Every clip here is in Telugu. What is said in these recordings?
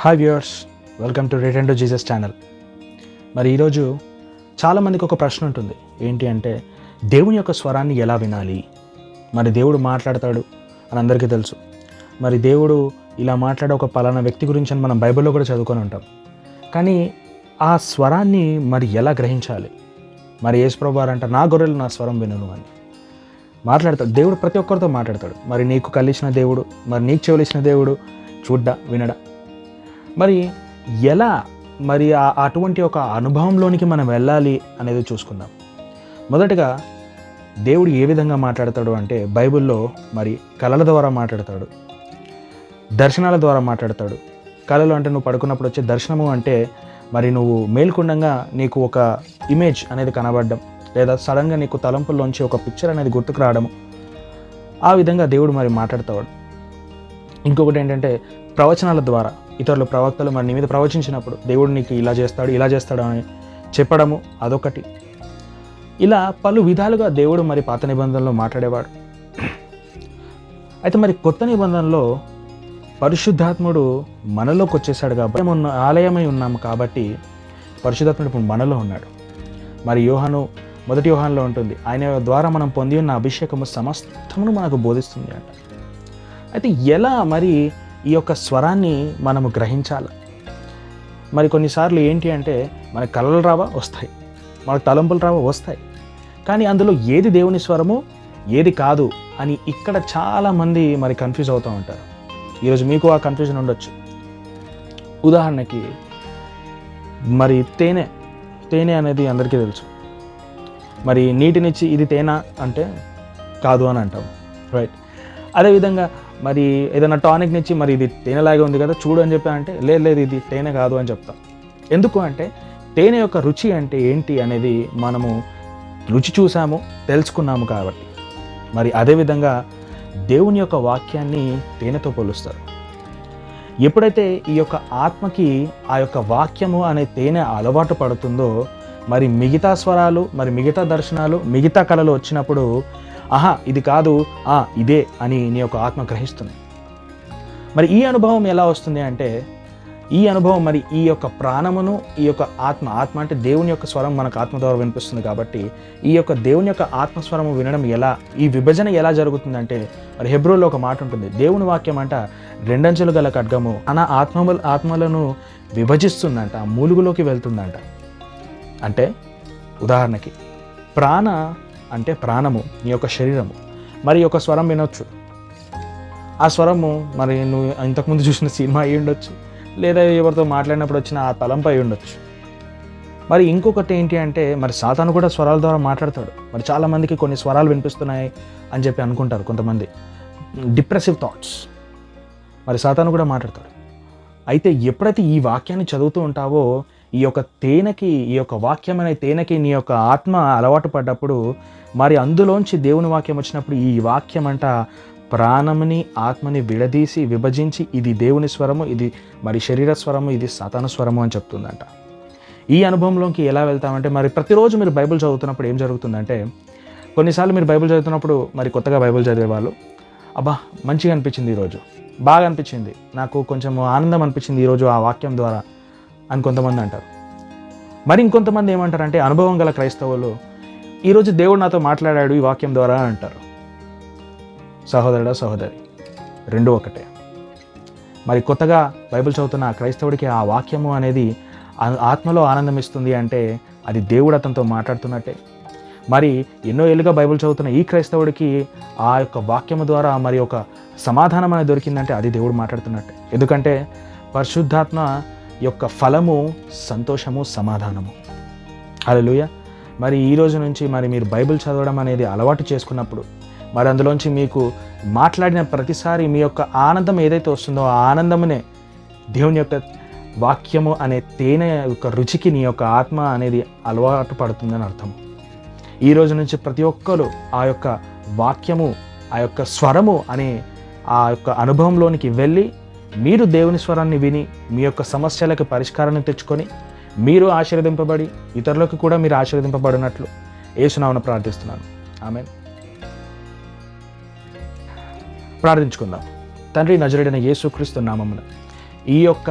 Hi viewers, welcome to return to Jesus channel. మరి ఈరోజు చాలామందికి ఒక ప్రశ్న ఉంటుంది. ఏంటి అంటే, దేవుని యొక్క స్వరాన్ని ఎలా వినాలి? మరి దేవుడు మాట్లాడతాడు అని అందరికీ తెలుసు. మరి దేవుడు ఇలా మాట్లాడే ఒక పలానా వ్యక్తి గురించి అని మనం బైబిల్లో కూడా చదువుకొని ఉంటాం. కానీ ఆ స్వరాన్ని మరి ఎలా గ్రహించాలి? మరి యేసుప్రభువు వారు అంటారు, నా గొర్రెలు నా స్వరం వినును అని మాట్లాడతాడు. దేవుడు ప్రతి ఒక్కరితో మాట్లాడతాడు. మరి నీకు కలిసిన దేవుడు, మరి నీకు చెవులిచ్చిన దేవుడు చూడ్డా వినడా? మరి ఎలా అటువంటి ఒక అనుభవంలోనికి మనం వెళ్ళాలి అనేది చూసుకుందాం. మొదటగా దేవుడు ఏ విధంగా మాట్లాడతాడు అంటే, బైబిల్లో మరి కళల ద్వారా మాట్లాడతాడు, దర్శనాల ద్వారా మాట్లాడతాడు. కళలు అంటే నువ్వు పడుకున్నప్పుడు వచ్చే దర్శనము అంటే మరి నువ్వు మేల్కొండంగా నీకు ఒక ఇమేజ్ అనేది కనబడడం, లేదా సడన్గా నీకు తలంపుల్లోంచి ఒక పిక్చర్ అనేది గుర్తుకు రావడము. ఆ విధంగా దేవుడు మరి మాట్లాడతాడు. ఇంకొకటి ఏంటంటే, ప్రవచనాల ద్వారా ఇతరులు ప్రవక్తలు మరి నీ మీద ప్రవచించినప్పుడు దేవుడు నీకు ఇలా చేస్తాడు అని చెప్పడము అదొకటి. ఇలా పలు విధాలుగా దేవుడు మరి పాత నిబంధనలో మాట్లాడేవాడు. అయితే మరి కొత్త నిబంధనలో పరిశుద్ధాత్ముడు మనలోకి వచ్చేసాడు కాబట్టి మనం ఆలయమై ఉన్నాము కాబట్టి పరిశుద్ధాత్ముడు ఇప్పుడు మనలో ఉన్నాడు. మరి మొదటి యోహానులో ఉంటుంది, ఆయన ద్వారా మనం పొంది ఉన్న అభిషేకము సమస్తమును మనకు బోధిస్తుంది అంట. అయితే ఎలా మరి ఈ యొక్క స్వరాన్ని మనము గ్రహించాలి? మరి కొన్నిసార్లు ఏంటి అంటే, మనకు కలలు రావా? వస్తాయి. మనకు తలంపులు రావా? వస్తాయి. కానీ అందులో ఏది దేవుని స్వరము, ఏది కాదు అని ఇక్కడ చాలామంది మరి కన్ఫ్యూజ్ అవుతూ ఉంటారు. ఈరోజు మీకు ఆ కన్ఫ్యూజన్ ఉండొచ్చు. ఉదాహరణకి మరి తేనె అనేది అందరికీ తెలుసు. మరి నీటినిచ్చి ఇది తేనె అంటే కాదు అని అంటాం, రైట్? అదేవిధంగా మరి ఏదైనా టానిక్ని ఇచ్చి మరి ఇది తేనెలాగే ఉంది కదా చూడు అని చెప్పి అంటే లేదు ఇది తేనె కాదు అని చెప్తాం. ఎందుకు అంటే, తేనె యొక్క రుచి అంటే ఏంటి అనేది మనము రుచి చూసాము, తెలుసుకున్నాము కాబట్టి. మరి అదేవిధంగా దేవుని యొక్క వాక్యాన్ని తేనెతో పోలుస్తారు. ఎప్పుడైతే ఈ యొక్క ఆత్మకి ఆ యొక్క వాక్యము అనే తేనె అలవాటు పడుతుందో, మరి మిగతా స్వరాలు, మరి మిగతా దర్శనాలు, మిగతా కళలు వచ్చినప్పుడు ఇది కాదు, ఇదే అని నీ యొక్క ఆత్మ గ్రహిస్తుంది. మరి ఈ అనుభవం ఎలా వస్తుంది అంటే, ఈ అనుభవం మరి ఈ యొక్క ప్రాణమును, ఈ యొక్క ఆత్మ అంటే దేవుని యొక్క స్వరం మనకు ఆత్మ ద్వారా వినిపిస్తుంది కాబట్టి, ఈ యొక్క దేవుని యొక్క ఆత్మస్వరము వినడం ఎలా, ఈ విభజన ఎలా జరుగుతుందంటే, మరి హెబ్రోలో ఒక మాట ఉంటుంది, దేవుని వాక్యం అంట రెండంచెలు గల ఖడ్గము ఆత్మలను విభజిస్తుందంట, మూలుగులోకి వెళ్తుందంట. అంటే ఉదాహరణకి అంటే ప్రాణము, నీ యొక్క శరీరము మరి ఒక స్వరం వినొచ్చు. ఆ స్వరము మరి నువ్వు ఇంతకుముందు చూసిన సినిమా అయి ఉండొచ్చు, లేదా ఎవరితో మాట్లాడినప్పుడు వచ్చిన ఆ తలంపు అయి ఉండొచ్చు. మరి ఇంకొకటి ఏంటి అంటే, మరి సాతాను కూడా స్వరాల ద్వారా మాట్లాడతాడు. మరి చాలామందికి కొన్ని స్వరాలు వినిపిస్తున్నాయి అని చెప్పి అనుకుంటారు కొంతమంది, డిప్రెసివ్ థాట్స్. మరి సాతాను కూడా మాట్లాడతాడు. అయితే ఎప్పుడైతే ఈ వాక్యాన్ని చదువుతూ ఉంటావో, ఈ యొక్క వాక్యం అనే తేనెకి నీ యొక్క ఆత్మ అలవాటు పడ్డప్పుడు, మరి అందులోంచి దేవుని వాక్యం వచ్చినప్పుడు ఈ వాక్యం అంట ప్రాణముని ఆత్మని విభజించి ఇది దేవుని స్వరము, ఇది మరి శరీర స్వరము, ఇది సాతాను స్వరము అని చెప్తుందంట. ఈ అనుభవంలోకి ఎలా వెళ్తామంటే, మరి ప్రతిరోజు మీరు బైబిల్ చదువుతున్నప్పుడు ఏం జరుగుతుందంటే, కొన్నిసార్లు మీరు బైబిల్ చదువుతున్నప్పుడు మరి కొత్తగా బైబిల్ చదివేవాళ్ళు, మంచిగా అనిపించింది, ఈరోజు బాగా అనిపించింది, నాకు కొంచెం ఆనందం అనిపించింది ఈరోజు ఆ వాక్యం ద్వారా అని కొంతమంది అంటారు. మరి ఇంకొంతమంది ఏమంటారంటే, అనుభవం గల క్రైస్తవులు, ఈరోజు దేవుడు నాతో మాట్లాడాడు ఈ వాక్యం ద్వారా అంటారు. సహోదరుడా సహోదరి, రెండు ఒకటే. మరి కొత్తగా బైబిల్ చదువుతున్న ఆ క్రైస్తవుడికి ఆ వాక్యము అనేది ఆత్మలో ఆనందం ఇస్తుంది అంటే అది దేవుడు అతనితో మాట్లాడుతున్నట్టే. మరి ఎన్నో ఏళ్ళుగా బైబిల్ చదువుతున్న ఈ క్రైస్తవుడికి ఆ యొక్క వాక్యము ద్వారా మరి ఒక సమాధానం అనేది దొరికిందంటే అది దేవుడు మాట్లాడుతున్నట్టే. ఎందుకంటే పరిశుద్ధాత్మ యొక్క ఫలము సంతోషము, సమాధానము. హల్లెలూయా. మరి ఈ రోజు నుంచి మరి మీరు బైబిల్ చదవడం అనేది అలవాటు చేసుకున్నప్పుడు, మరి అందులోంచి మీకు మాట్లాడిన ప్రతిసారి మీ యొక్క ఆనందం ఏదైతే వస్తుందో ఆ ఆనందమునే దేవుని యొక్క వాక్యము అనే తేనె యొక్క రుచికి నీ యొక్క ఆత్మ అనేది అలవాటు పడుతుందని అర్థం. ఈ రోజు నుంచి ప్రతి ఒక్కరు ఆ యొక్క వాక్యము, ఆ యొక్క స్వరము అనే ఆ యొక్క అనుభవంలోనికి వెళ్ళి, మీరు దేవుని స్వరాన్ని విని మీ యొక్క సమస్యలకు పరిష్కారాన్ని తెచ్చుకొని మీరు ఆశీర్వదింపబడి ఇతరులకు కూడా మీరు ఆశీర్వదింపబడినట్లు యేసు నామమున ప్రార్థిస్తున్నాను. ఆమేన్. ప్రార్థించుకుందాం. తండ్రి, నజరేయుడైన యేసుక్రీస్తు నామమున ఈ యొక్క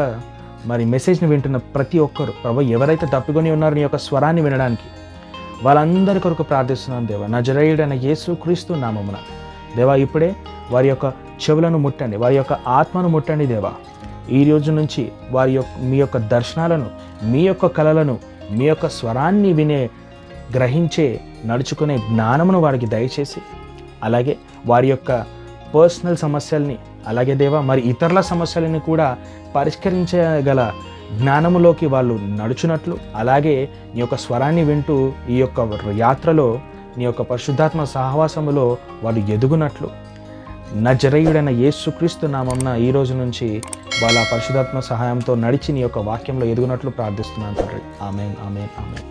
మరి మెసేజ్ని వింటున్న ప్రతి ఒక్కరు ప్రభు ఎవరైతే తప్పికొని ఉన్నారో నీ యొక్క స్వరాన్ని వినడానికి వాళ్ళందరి కొరకు ప్రార్థిస్తున్నాను దేవా. నజరేయుడైన యేసు క్రీస్తు నామమున దేవా ఇప్పుడే వారి యొక్క చెవులను ముట్టండి, వారి యొక్క ఆత్మను ముట్టండి దేవా. ఈ రోజు నుంచి వారి యొక్క మీ యొక్క దర్శనాలను, మీ యొక్క కళలను, మీ యొక్క స్వరాన్ని వినే, గ్రహించే, నడుచుకునే జ్ఞానమును వారికి దయచేసి, అలాగే వారి యొక్క పర్సనల్ సమస్యల్ని, అలాగే దేవా మరి ఇతరుల సమస్యలని కూడా పరిష్కరించగల జ్ఞానములోకి వాళ్ళు నడుచున్నట్లు, అలాగే నీ యొక్క స్వరాన్ని వింటూ ఈ యొక్క యాత్రలో నీ యొక్క పరిశుద్ధాత్మ సహవాసములో వాళ్ళు ఎదుగునట్లు నజరేయుడైన యేసుక్రీస్తు నామమున ఈ రోజు నుంచి వాళ్ళ పరిశుద్ధాత్మ సహాయంతో నడిచి నీ యొక్క వాక్యంలో ఎదుగునట్లు ప్రార్థిస్తున్నాను తండ్రి. ఆమేన్, ఆమేన్, ఆమేన్.